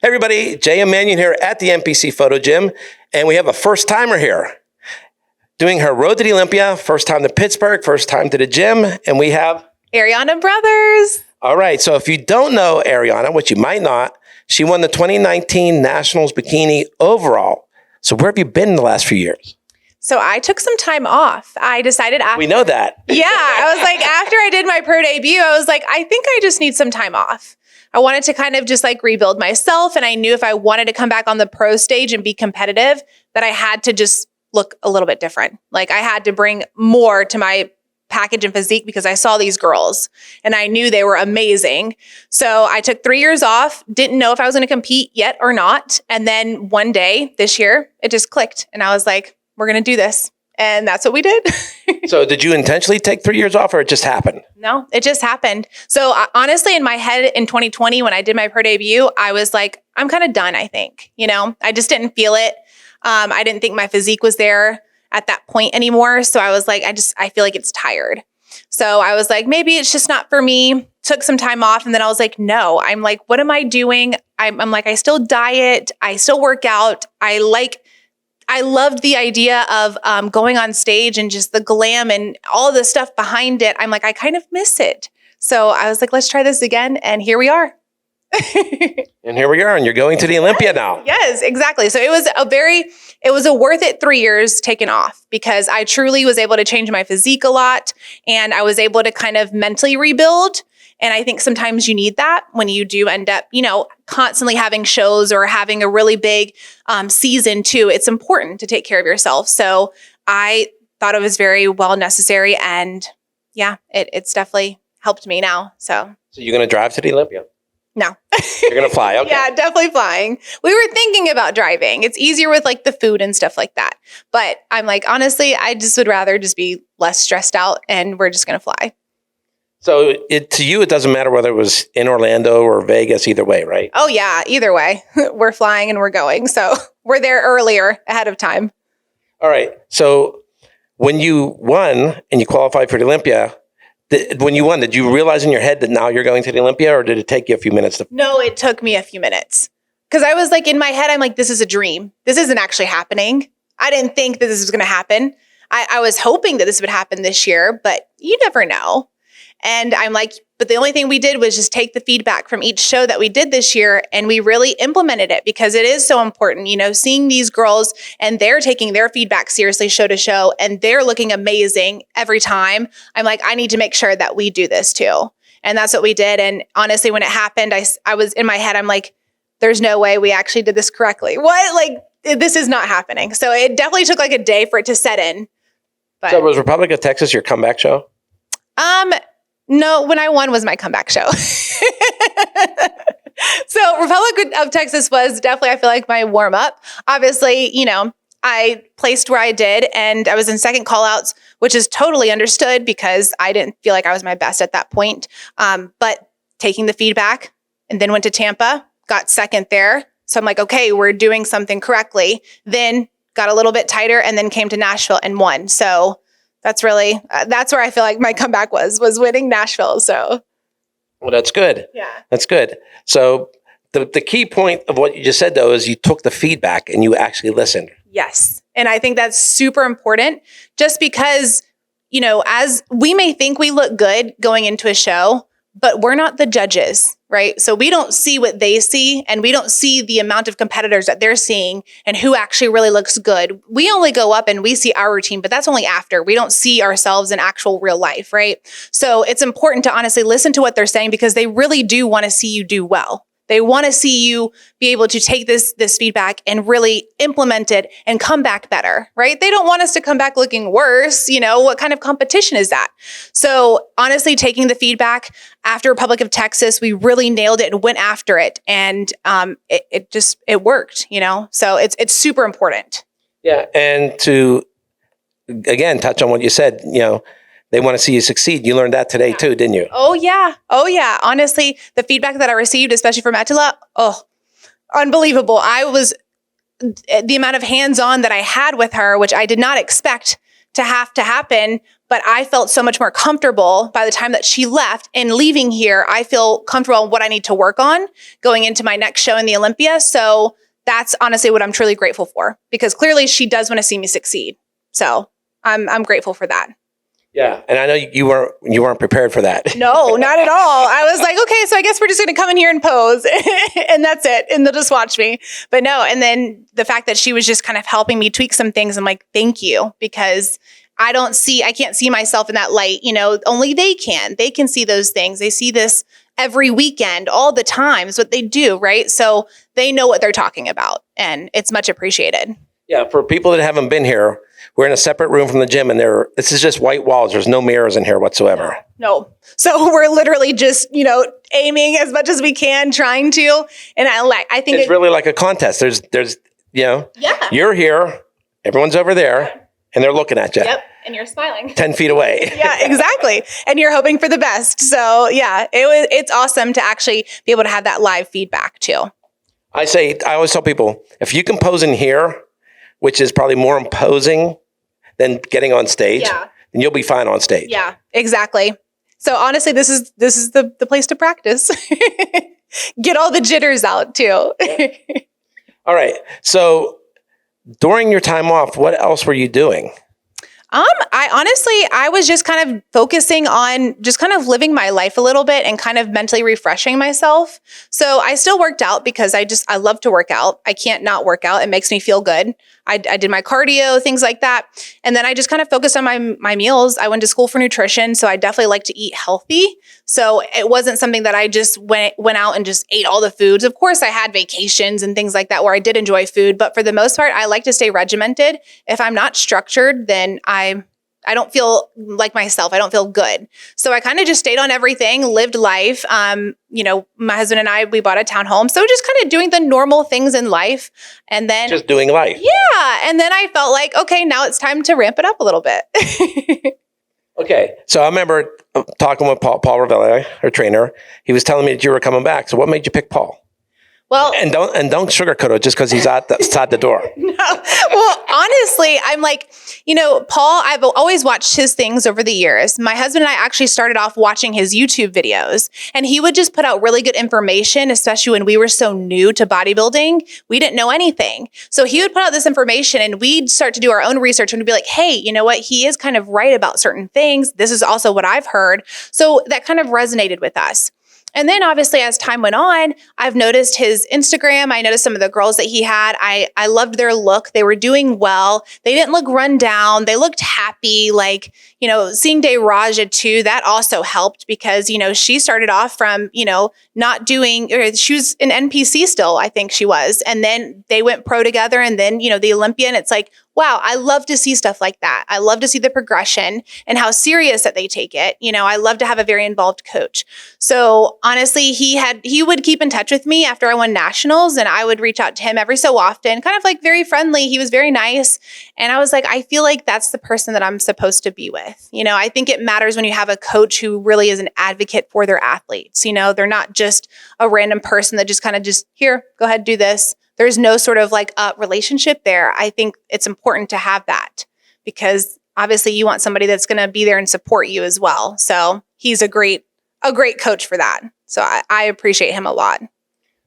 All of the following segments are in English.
Hey everybody, Jay and Manion here at the NPC Photo Gym, and we have a first-timer here doing her road to the Olympia, first time to Pittsburgh, first time to the gym, and we have... Ariana brothers. All right, so if you don't know Ariana, which you might not, she won the 2019 Nationals Bikini overall. So where have you been in the last few years? So I took some time off. I decided after... We know that. Yeah, I was like, after I did my pro debut, I was like, I think I just need some time off. I wanted to kind of just like rebuild myself. And I knew if I wanted to come back on the pro stage and be competitive, that I had to just look a little bit different. Like I had to bring more to my package and physique because I saw these girls and I knew they were amazing. So I took 3 years off, didn't know if I was going to compete yet or not. And then one day this year, it just clicked. And I was like, we're going to do this. And that's what we did. So did you intentionally take 3 years off or it just happened? No, it just happened. So honestly, in my head in 2020, when I did my pro debut, I was like, I'm kind of done, I think. You know, I just didn't feel it. I didn't think my physique was there at that point anymore. So I was like, I feel like it's tired. So I was like, maybe it's just not for me. Took some time off. And then I was like, no, I'm like, what am I doing? I'm like, I still diet. I still work out. I loved the idea of going on stage and just the glam and all the stuff behind it. I'm like, I kind of miss it. So I was like, let's try this again. And here we are. And here we are. And you're going to the Olympia now. Yes, exactly. So it was a worth it 3 years taken off because I truly was able to change my physique a lot. And I was able to kind of mentally rebuild. And I think sometimes you need that when you do end up, you know, constantly having shows or having a really big season too. It's important to take care of yourself. So I thought it was very well necessary. And yeah, it's definitely helped me now. So you're going to drive to the Olympia? No. You're going to fly? Okay. Yeah, definitely flying. We were thinking about driving. It's easier with like the food and stuff like that. But I'm like, honestly, I just would rather just be less stressed out and we're just going to fly. So to you, it doesn't matter whether it was in Orlando or Vegas, either way, right? Oh yeah, either way. We're flying and we're going. So we're there earlier ahead of time. All right. So when you won and you qualified for the Olympia, when you won, did you realize in your head that now you're going to the Olympia or did it take you a few minutes? No, it took me a few minutes. Because I was like, in my head, I'm like, this is a dream. This isn't actually happening. I didn't think that this was going to happen. I was hoping that this would happen this year, but you never know. And I'm like, but the only thing we did was just take the feedback from each show that we did this year and we really implemented it because it is so important, you know, seeing these girls and they're taking their feedback seriously show to show and they're looking amazing every time. I'm like, I need to make sure that we do this too. And that's what we did. And honestly, when it happened, I was in my head, I'm like, there's no way we actually did this correctly. What? Like, this is not happening. So it definitely took like a day for it to set in. But, so was Republic of Texas your comeback show? No, when I won was my comeback show. So Republic of Texas was definitely, I feel like, my warm up. Obviously, you know, I placed where I did and I was in second callouts, which is totally understood because I didn't feel like I was my best at that point. But taking the feedback and then went to Tampa, got second there. So I'm like, okay, we're doing something correctly. Then got a little bit tighter and then came to Nashville and won. So that's really, that's where I feel like my comeback was winning Nashville. So. Well, that's good. Yeah. That's good. So the key point of what you just said, though, is you took the feedback and you actually listened. Yes. And I think that's super important just because, you know, as we may think we look good going into a show, but we're not the judges, right? So we don't see what they see and we don't see the amount of competitors that they're seeing and who actually really looks good. We only go up and we see our routine, but that's only after. We don't see ourselves in actual real life, right? So it's important to honestly listen to what they're saying because they really do want to see you do well. They want to see you be able to take this feedback and really implement it and come back better, right? They don't want us to come back looking worse. You know, what kind of competition is that? So honestly, taking the feedback after Republic of Texas, we really nailed it and went after it. And it worked, you know? So it's super important. Yeah. And to, again, touch on what you said, you know, they want to see you succeed. You learned that today too, didn't you? Oh yeah. Oh yeah. Honestly, the feedback that I received, especially from Attila, unbelievable. The amount of hands-on that I had with her, which I did not expect to have to happen, but I felt so much more comfortable by the time that she left. And leaving here, I feel comfortable on what I need to work on going into my next show in the Olympia. So that's honestly what I'm truly grateful for, because clearly she does want to see me succeed. So I'm grateful for that. Yeah. And I know you weren't prepared for that. No, not at all. I was like, okay, so I guess we're just going to come in here and pose and that's it. And they'll just watch me. But no. And then the fact that she was just kind of helping me tweak some things. I'm like, thank you, because I can't see myself in that light. Only they can see those things. They see this every weekend, all the time is what they do. Right. So they know what they're talking about, and it's much appreciated. Yeah. For people that haven't been here, we're in a separate room from the gym, and this is just white walls. There's no mirrors in here whatsoever. No. So we're literally just, aiming as much as we can, trying to. And I think it's really like a contest. There's yeah. You're here, everyone's over there, and they're looking at you. Yep. And you're smiling 10 feet away. Yeah, exactly. And you're hoping for the best. So yeah, it's awesome to actually be able to have that live feedback too. I always tell people, if you can pose in here, which is probably more imposing than getting on stage, then you'll be fine on stage. Yeah, exactly. So honestly, this is the place to practice. Get all the jitters out too. All right. So during your time off, what else were you doing? I was just kind of focusing on just kind of living my life a little bit and kind of mentally refreshing myself. So I still worked out because I love to work out. I can't not work out. It makes me feel good. I did my cardio, things like that. And then I just kind of focused on my meals. I went to school for nutrition, so I definitely like to eat healthy. So it wasn't something that I just went out and just ate all the foods. Of course, I had vacations and things like that where I did enjoy food, but for the most part, I like to stay regimented. If I'm not structured, then I don't feel like myself. I don't feel good. So I kind of just stayed on everything, lived life. My husband and I, we bought a townhome. So just kind of doing the normal things in life. And then just doing life. Yeah. And then I felt like, okay, now it's time to ramp it up a little bit. Okay. So I remember talking with Paul Ravelli, her trainer. He was telling me that you were coming back. So what made you pick Paul? Well, and don't sugarcoat it just because he's outside the door. No. Well, honestly, I'm like, Paul, I've always watched his things over the years. My husband and I actually started off watching his YouTube videos, and he would just put out really good information, especially when we were so new to bodybuilding. We didn't know anything. So he would put out this information, and we'd start to do our own research and we'd be like, hey, you know what? He is kind of right about certain things. This is also what I've heard. So that kind of resonated with us. And then obviously as time went on, I've noticed his Instagram. I noticed some of the girls that he had. I loved their look. They were doing well. They didn't look run down. They looked happy. Like, seeing Raja too, that also helped because, she started off from, not doing, or she was an NPC still, I think she was. And then they went pro together and then, the Olympia. And it's like, wow, I love to see stuff like that. I love to see the progression and how serious that they take it. I love to have a very involved coach. So honestly, he would keep in touch with me after I won nationals, and I would reach out to him every so often, kind of like very friendly. He was very nice. And I was like, I feel like that's the person that I'm supposed to be with. I think it matters when you have a coach who really is an advocate for their athletes. They're not just a random person that just kind of here, go ahead, do this. There's no sort of like a relationship there. I think it's important to have that because obviously you want somebody that's going to be there and support you as well. So he's a great coach for that. So I appreciate him a lot.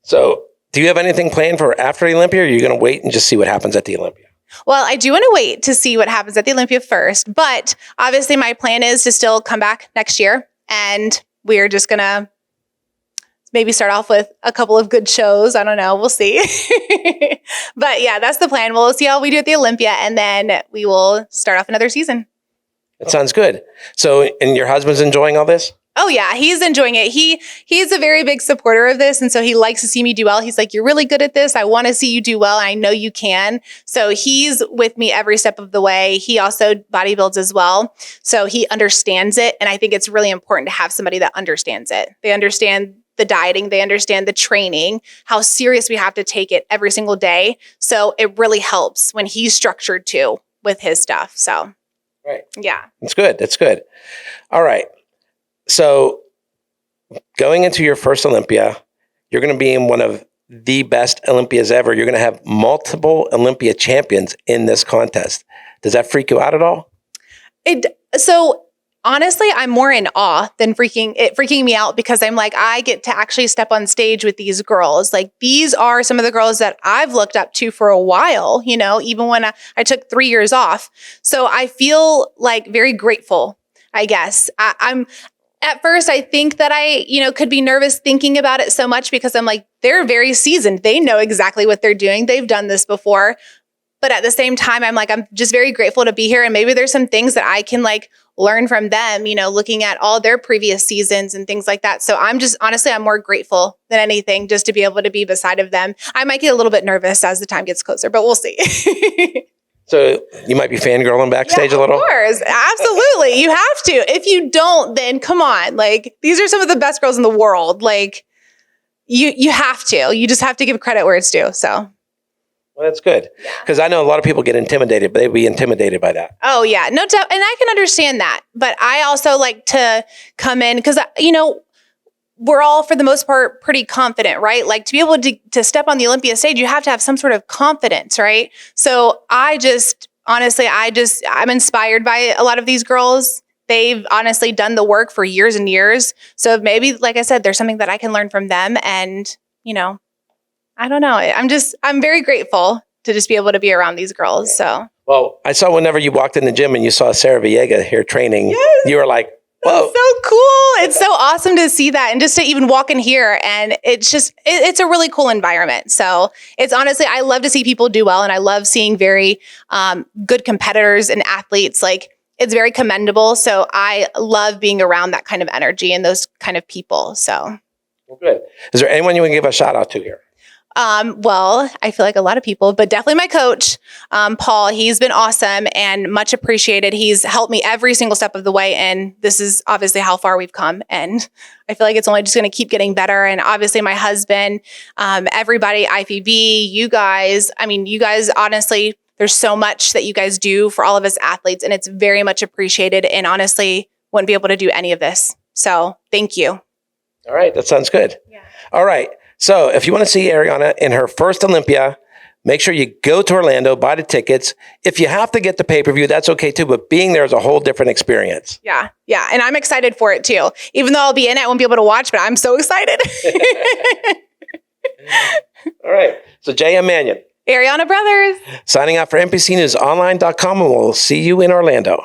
So do you have anything planned for after the Olympia, or are you going to wait and just see what happens at the Olympia? Well, I do want to wait to see what happens at the Olympia first, but obviously my plan is to still come back next year, and we're just going to maybe start off with a couple of good shows. I don't know. We'll see. But yeah, that's the plan. We'll see how we do at the Olympia, and then we will start off another season. That sounds good. So, and your husband's enjoying all this? Oh yeah, he's enjoying it. He's a very big supporter of this. And so he likes to see me do well. He's like, you're really good at this. I want to see you do well. I know you can. So he's with me every step of the way. He also bodybuilds as well. So he understands it. And I think it's really important to have somebody that understands it. They understand the dieting. They understand the training, how serious we have to take it every single day. So it really helps when he's structured too with his stuff. So, right. Yeah. That's good. That's good. All right. So going into your first Olympia, you're going to be in one of the best Olympias ever. You're going to have multiple Olympia champions in this contest. Does that freak you out at all? So honestly, I'm more in awe than freaking me out, because I'm like, I get to actually step on stage with these girls. Like, these are some of the girls that I've looked up to for a while, even when I took 3 years off. So I feel like very grateful, I guess. I'm at first, I think that I, could be nervous thinking about it so much, because I'm like, they're very seasoned. They know exactly what they're doing. They've done this before. But at the same time, I'm like, I'm just very grateful to be here. And maybe there's some things that I can learn from them, looking at all their previous seasons and things like that. So honestly, I'm more grateful than anything just to be able to be beside of them. I might get a little bit nervous as the time gets closer, but we'll see. So you might be fangirling backstage a little? Of course. Absolutely. You have to. If you don't, then come on. These are some of the best girls in the world. You have to. You just have to give credit where it's due. So. Well, that's good. Because I know a lot of people get intimidated, but they'd be intimidated by that. Oh, yeah. No doubt. And I can understand that. But I also like to come in because, we're all, for the most part, pretty confident, right? To be able to step on the Olympia stage, you have to have some sort of confidence, right? So I'm inspired by a lot of these girls. They've honestly done the work for years and years. So maybe, like I said, there's something that I can learn from them. And, I don't know. I'm very grateful to just be able to be around these girls. So. Well, I saw whenever you walked in the gym and you saw Sarah Viega here training, you were like, whoa. That's so cool. It's so awesome to see that. And just to even walk in here, and it's just, it's a really cool environment. So it's honestly, I love to see people do well. And I love seeing very good competitors and athletes. It's very commendable. So I love being around that kind of energy and those kind of people. So. Well, good. Is there anyone you want to give a shout out to here? Well, I feel like a lot of people, but definitely my coach, Paul. He's been awesome and much appreciated. He's helped me every single step of the way. And this is obviously how far we've come. And I feel like it's only just going to keep getting better. And obviously my husband, everybody, IFBB, you guys, honestly, there's so much that you guys do for all of us athletes, and it's very much appreciated, and honestly wouldn't be able to do any of this. So thank you. All right. That sounds good. Yeah. All right. So if you want to see Ariana in her first Olympia, make sure you go to Orlando, buy the tickets. If you have to get the pay-per-view, that's okay too. But being there is a whole different experience. Yeah. Yeah. And I'm excited for it too. Even though I'll be in it, I won't be able to watch, but I'm so excited. All right. So JM Manion. Ariana Brothers. Signing out for NPCNewsOnline.com, and we'll see you in Orlando.